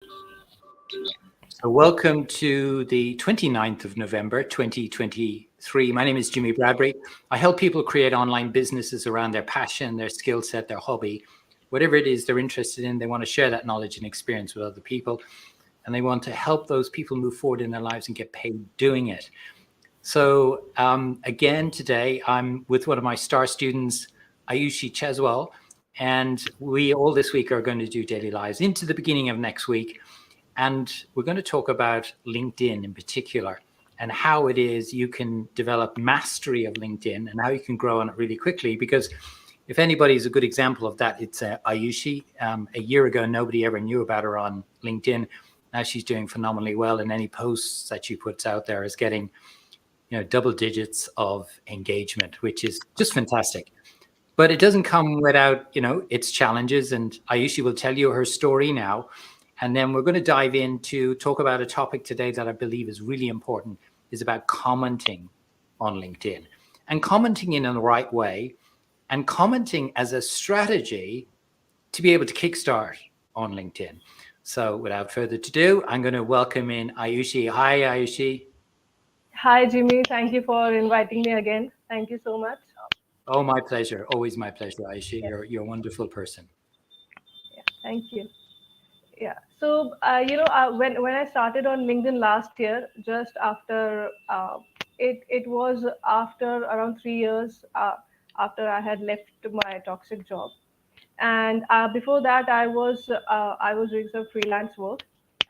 So welcome to the 29th of November, 2023. My name is Jimmy Bradbury. I help people create online businesses around their passion, their skill set, their hobby, whatever it is they're interested in. They want to share that knowledge and experience with other people, and they want to help those people move forward in their lives and get paid doing it. So again, today I'm with one of my star students, Ayushi Cheswell, and we all this week are going to do daily lives into the beginning of next week. And we're going to talk about LinkedIn in particular and how it is you can develop mastery of LinkedIn and how you can grow on it really quickly. Because if anybody is a good example of that, it's Ayushi. A year ago, nobody ever knew about her on LinkedIn. Now she's doing phenomenally well, and any posts that she puts out there is getting, double digits of engagement, which is just fantastic. But it doesn't come without, its challenges. And Ayushi will tell you her story now. And then we're going to dive in to talk about a topic today that I believe is really important, is about commenting on LinkedIn and commenting in the right way and commenting as a strategy to be able to kickstart on LinkedIn. So without further ado, I'm going to welcome in Ayushi. Hi, Ayushi. Hi, Jimmy. Thank you for inviting me again. Thank you so much. Oh, my pleasure. Always my pleasure, Ayushi. Yeah, You're a wonderful person. yeah. Thank you. Yeah. So, when I started on LinkedIn last year, just after it was after around 3 years after I had left my toxic job, and before that I was doing some freelance work,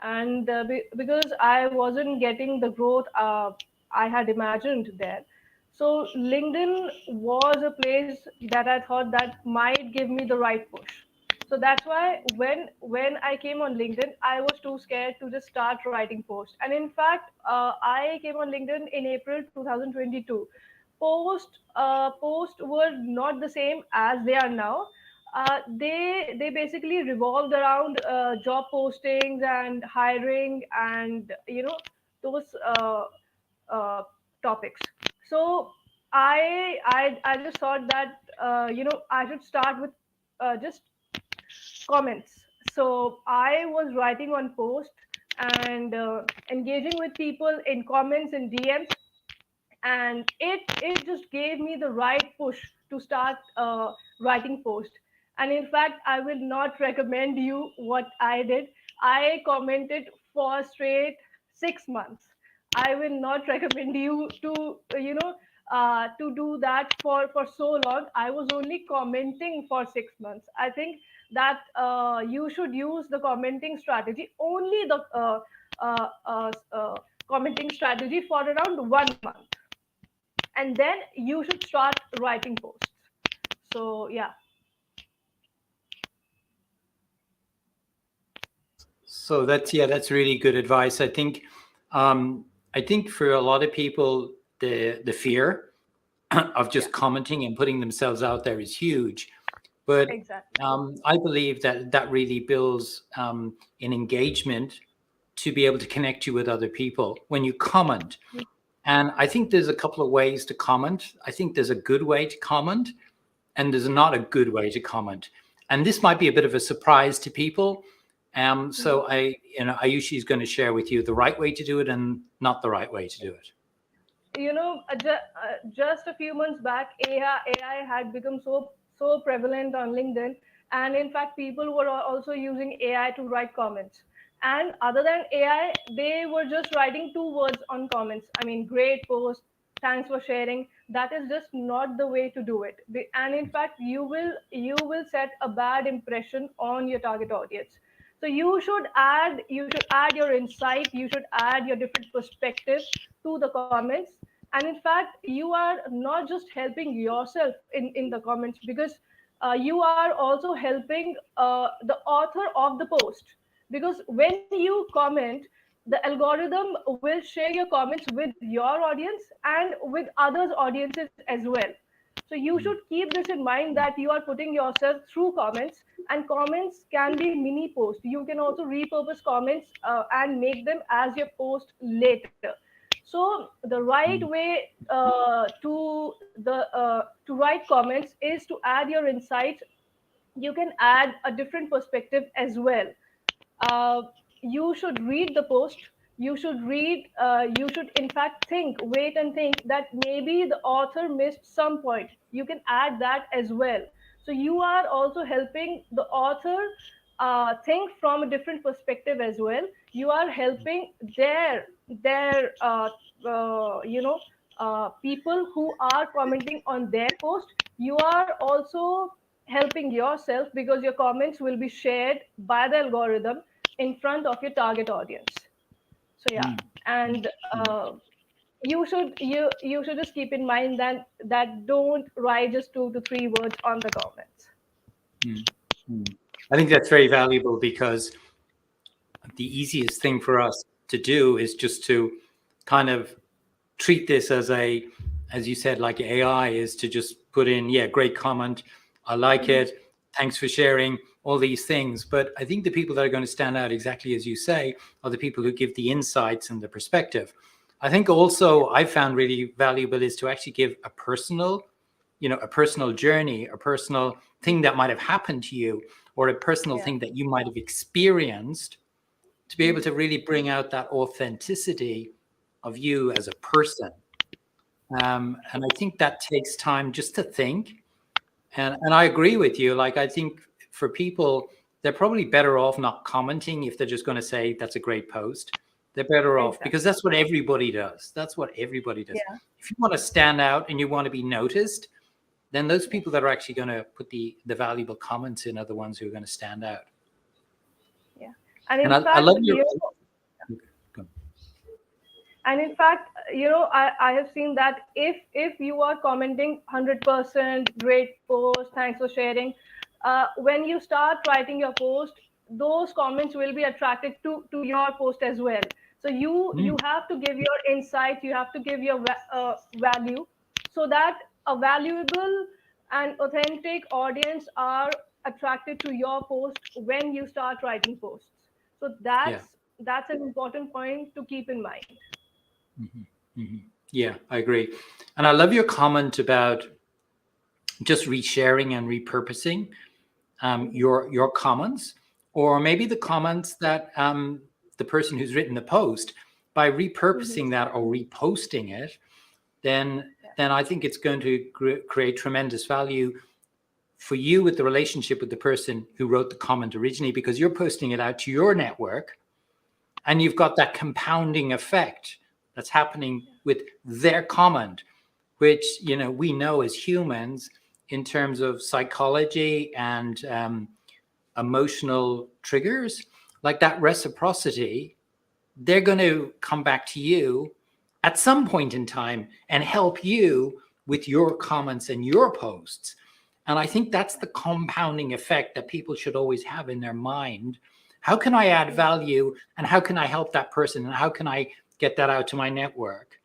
and because I wasn't getting the growth I had imagined there, so LinkedIn was a place that I thought that might give me the right push. So that's why when I came on LinkedIn, I was too scared to just start writing posts. And in fact, I came on LinkedIn in April 2022. Posts were not the same as they are now. They basically revolved around job postings and hiring and those uh, topics. So I just thought that I should start with just comments. So I was writing on post and engaging with people in comments and DMs, and it just gave me the right push to start writing post. And in fact, I will not recommend you what I did. I commented for straight 6 months. I will not recommend you to to do that for so long. I was only commenting for 6 months. I think that you should use the commenting strategy, only the commenting strategy, for around 1 month, and then you should start writing posts. So yeah. So that's really good advice. I think for a lot of people, the fear of Yeah, just commenting and putting themselves out there is huge. But exactly. I believe that that really builds an engagement to be able to connect you with other people when you comment. And I think there's a couple of ways to comment. I think there's a good way to comment, and there's not a good way to comment. And this might be a bit of a surprise to people. Mhm. So Ayushi is going to share with you the right way to do it and not the right way to do it. Just a few months back, AI had become so prevalent on LinkedIn, and in fact, people were also using AI to write comments. And other than AI, they were just writing two words on comments. I mean, great post, thanks for sharing. That is just not the way to do it. And in fact, you will set a bad impression on your target audience. So you should add your insight, you should add your different perspective to the comments. And in fact, you are not just helping yourself in the comments, because you are also helping the author of the post, because when you comment, the algorithm will share your comments with your audience and with others audiences as well. So you should keep this in mind, that you are putting yourself through comments, and comments can be mini posts. You can also repurpose comments and make them as your post later. So the right way to write comments is to add your insights. You can add a different perspective as well. uh, you should read the post. You should you should in fact wait and think that maybe the author missed some point. You can add that as well. So you are also helping the author think from a different perspective as well. You are helping their people who are commenting on their post. You are also helping yourself because your comments will be shared by the algorithm in front of your target audience. So yeah, and you should just keep in mind that don't write just 2 to 3 words on the comments. I think that's very valuable, because the easiest thing for us to do is just to kind of treat this as as you said, like AI, is to just put in, yeah, great comment, I like it, thanks for sharing, all these things. But I think the people that are going to stand out, exactly as you say, are the people who give the insights and the perspective. I think also I found really valuable is to actually give a personal, a personal journey, a personal thing that might have happened to you, or a personal thing that you might have experienced, to be able to really bring out that authenticity of you as a person. And I think that takes time just to think. And I agree with you. Like, I think for people, they're probably better off not commenting if they're just going to say, that's a great post. They're better off, because that's what everybody does. That's what everybody does. Yeah. If you want to stand out and you want to be noticed, then those people that are actually going to put the valuable comments in are the ones who are going to stand out. Yeah. And in And fact, I love your... And in fact, I have seen that if you are commenting 100%, great post, thanks for sharing, when you start writing your post, those comments will be attracted to your post as well. So you have to give your insight, you have to give your value, so that a valuable and authentic audience are attracted to your post when you start writing posts. So that's an important point to keep in mind. Yeah, I agree. And I love your comment about just resharing and repurposing your comments, or maybe the comments that the person who's written the post, by repurposing that or reposting it, then I think it's going to create tremendous value for you with the relationship with the person who wrote the comment originally, because you're posting it out to your network, and you've got that compounding effect that's happening with their comment, which, we know as humans, in terms of psychology and emotional triggers, like that reciprocity, they're going to come back to you at some point in time and help you with your comments and your posts. And I think that's the compounding effect that people should always have in their mind. How can I add value, and how can I help that person, and how can I get that out to my network?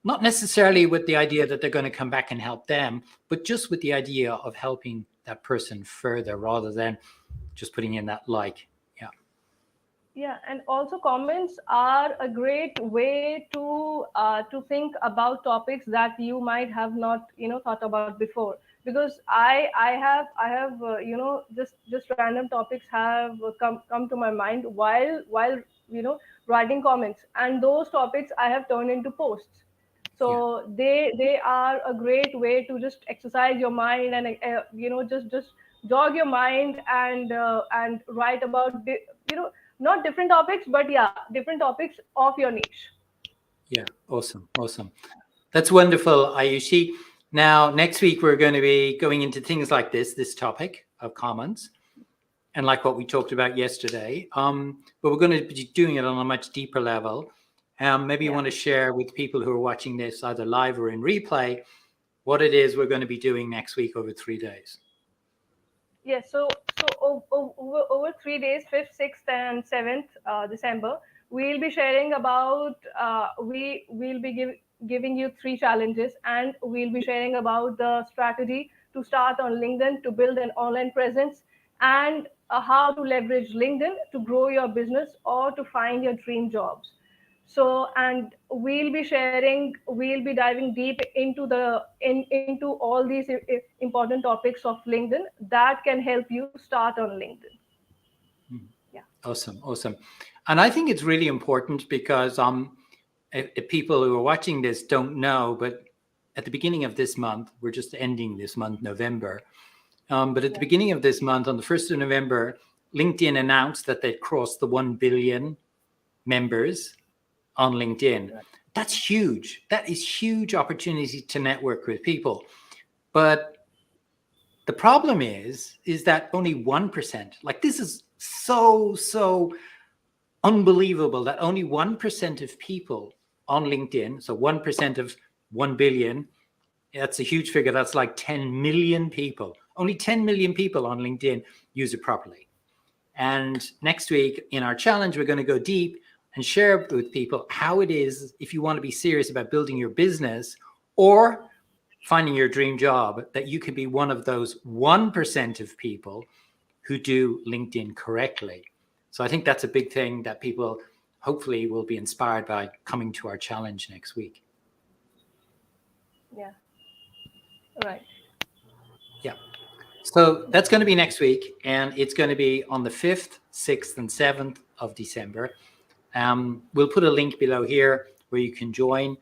Not necessarily with the idea that they're going to come back and help them, but just with the idea of helping that person further, rather than just putting in that like. Yeah, and also comments are a great way to think about topics that you might have not thought about before. Because I have just random topics have come to my mind while writing comments, and those topics I have turned into posts. So they are a great way to just exercise your mind, and just jog your mind, and write about not different topics, but different topics of your niche. Yeah, awesome. That's wonderful, Ayushi. Now, next week, we're going to be going into things like this topic of comments, and like what we talked about yesterday. But we're going to be doing it on a much deeper level. Maybe you want to share with people who are watching this either live or in replay what it is we're going to be doing next week over 3 days. Yes, so over 3 days, 5th, 6th, and 7th December, we'll be sharing about, we'll be giving you 3 challenges, and we'll be sharing about the strategy to start on LinkedIn, to build an online presence, and how to leverage LinkedIn to grow your business or to find your dream jobs. So, and we'll be diving deep into into all these important topics of LinkedIn that can help you start on LinkedIn. Awesome. And I think it's really important because if people who are watching this don't know, but at the beginning of this month, we're just ending this month, November. But at the beginning of this month, on the 1st of November, LinkedIn announced that they'd crossed the 1 billion members on LinkedIn. Right. That's huge. That is huge opportunity to network with people. But the problem is that only 1%, like this is so unbelievable that only 1% of people on LinkedIn, so 1% of 1 billion, that's a huge figure. That's like 10 million people. Only 10 million people on LinkedIn use it properly. And next week in our challenge, we're going to go deep and share with people how it is, if you want to be serious about building your business or finding your dream job, that you can be one of those 1% of people who do LinkedIn correctly. So I think that's a big thing that people hopefully will be inspired by coming to our challenge next week. Yeah. Right. Yeah. So that's going to be next week, and it's going to be on the 5th, 6th, and 7th of December. We'll put a link below here where you can join.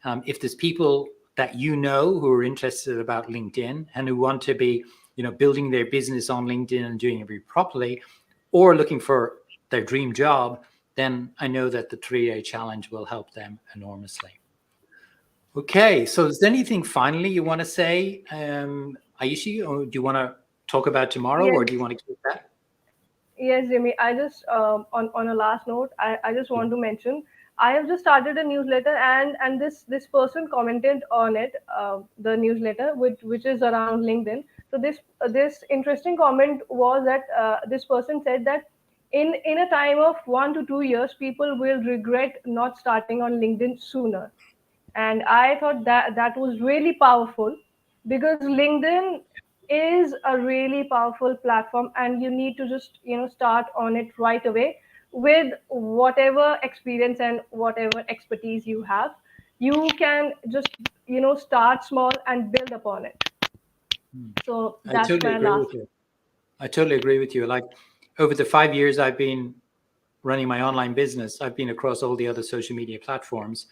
If there's people that you know who are interested about LinkedIn and who want to be, building their business on LinkedIn and doing it properly, or looking for their dream job, then I know that the 3-day challenge will help them enormously. Okay, so is there anything finally you want to say, Ayushi, or do you want to talk about tomorrow, or do you want to keep that? Yes, Jimmy, I just, on a last note, I just want to mention, I have just started a newsletter, and this person commented on it, the newsletter, which is around LinkedIn. So this interesting comment was that this person said that in a time of 1 to 2 years, people will regret not starting on LinkedIn sooner. And I thought that was really powerful, because LinkedIn is a really powerful platform, and you need to just start on it right away with whatever experience and whatever expertise you have. You can just start small and build upon it. So that's my last. I totally agree with you. Like, over the 5 years I've been running my online business, I've been across all the other social media platforms.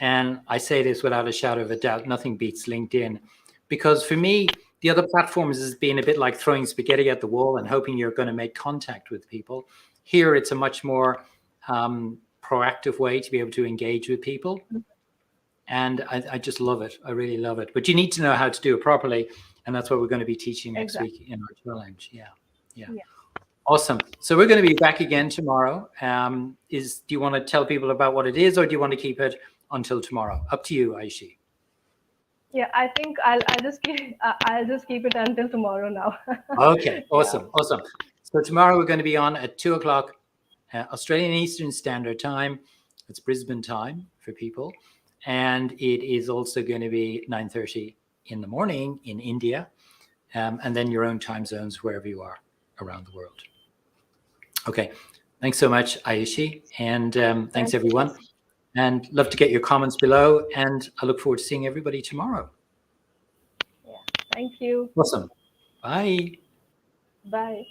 And I say this without a shadow of a doubt, nothing beats LinkedIn. Because for me, the other platforms has been a bit like throwing spaghetti at the wall and hoping you're going to make contact with people. Here, it's a much more proactive way to be able to engage with people. And I just love it. I really love it. But you need to know how to do it properly. And that's what we're going to be teaching next week in our challenge. Yeah. Awesome. So we're going to be back again tomorrow. Do you want to tell people about what it is, or do you want to keep it until tomorrow? Up to you, Ayushi. Yeah, I think I'll just keep it until tomorrow now. Okay, awesome. So tomorrow we're going to be on at 2:00 Australian Eastern Standard Time. It's Brisbane time for people, and it is also going to be 9:30 in the morning in India, and then your own time zones wherever you are around the world. Okay, thanks so much, Ayushi, and thanks everyone. And love to get your comments below, and I look forward to seeing everybody tomorrow. Yeah, thank you. Awesome. Bye. Bye.